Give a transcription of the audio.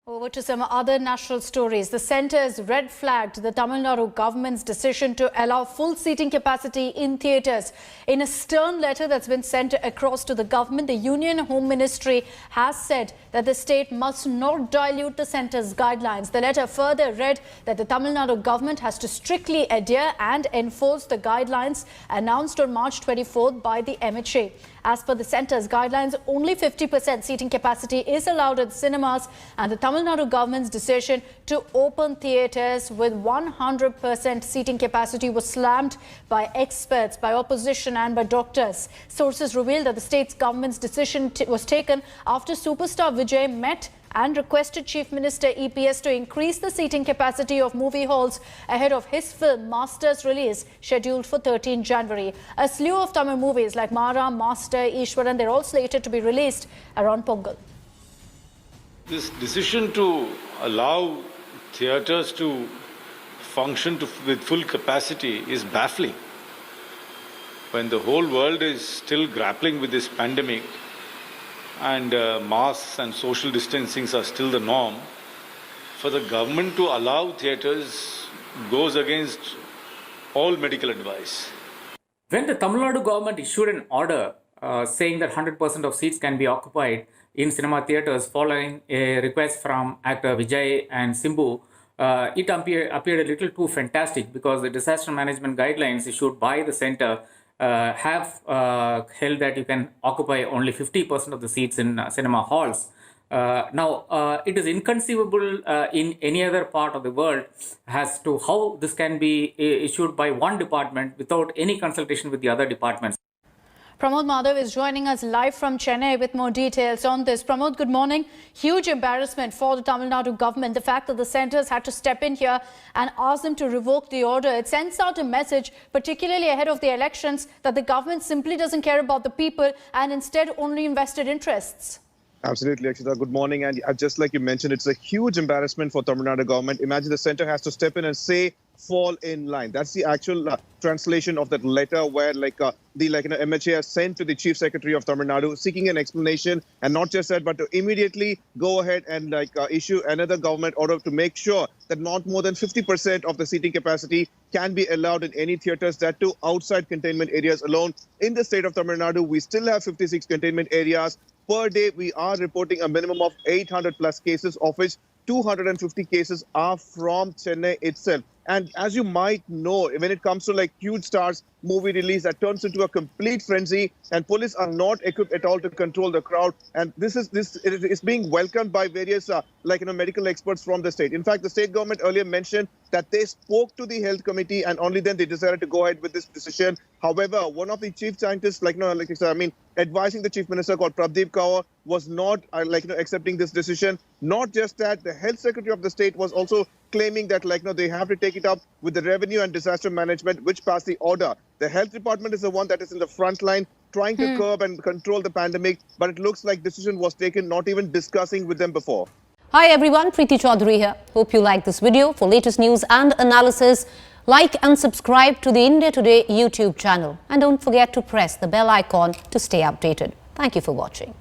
Over to some other national stories. The centre has red flagged the Tamil Nadu government's decision to allow full seating capacity in theatres. In a stern letter that's been sent across to the government, the Union Home Ministry has said that the state must not dilute the centre's guidelines. The letter further read that the Tamil Nadu government has to strictly adhere and enforce the guidelines announced on March 24th by the MHA. As per the centre's guidelines, only 50% seating capacity is allowed at cinemas, and the Tamil Nadu government's decision to open theatres with 100% seating capacity was slammed by experts, by opposition and by doctors. Sources revealed that the state's government's decision was taken after superstar Vijay met and requested Chief Minister EPS to increase the seating capacity of movie halls ahead of his film Master's release scheduled for 13 January. A slew of Tamil movies like Mara, Master, Ishwaran, they're all slated to be released around Pongal. This decision to allow theatres to function with full capacity is baffling. When the whole world is still grappling with this pandemic, and masks and social distancing are still the norm, for the government to allow theatres goes against all medical advice. When the Tamil Nadu government issued an order saying that 100% of seats can be occupied in cinema theatres following a request from actor Vijay and Simbu, it appeared a little too fantastic because the disaster management guidelines issued by the centre have held that you can occupy only 50% of the seats in cinema halls. Now, it is inconceivable in any other part of the world as to how this can be issued by one department without any consultation with the other departments. Pramod Madhav is joining us live from Chennai with more details on this. Pramod, good morning. Huge embarrassment for the Tamil Nadu government. The fact that the centres had to step in here and ask them to revoke the order. It sends out a message, particularly ahead of the elections, that the government simply doesn't care about the people and instead only invested interests. Absolutely, Akshita. Good morning. And just like you mentioned, it's a huge embarrassment for Tamil Nadu government. Imagine the centre has to step in and say, fall in line. That's the actual translation of that letter where MHA has sent to the Chief Secretary of Tamil Nadu seeking an explanation, and not just that, but to immediately go ahead and issue another government order to make sure that not more than 50% of the seating capacity can be allowed in any theatres, that too outside containment areas alone. In the state of Tamil Nadu, we still have 56 containment areas. Per day, we are reporting a minimum of 800 plus cases, of which 250 cases are from Chennai itself. And as you might know, when it comes to huge stars movie release, that turns into a complete frenzy, and police are not equipped at all to control the crowd. And this is being welcomed by various medical experts from the state. In fact, the state government earlier mentioned that they spoke to the health committee and only then they decided to go ahead with this decision. However, one of the chief scientists, advising the chief minister called Pradeep Kaur, was not accepting this decision. Not just that, the health secretary of the state was also claiming that they have to take it up with the revenue and disaster management, which passed the order. The health department is the one that is in the front line trying to curb and control the pandemic, but it looks like decision was taken not even discussing with them before. Hi everyone, Preeti Chaudhary here. Hope you like this video. For latest news and analysis, like and subscribe to the India Today YouTube channel. And don't forget to press the bell icon to stay updated. Thank you for watching.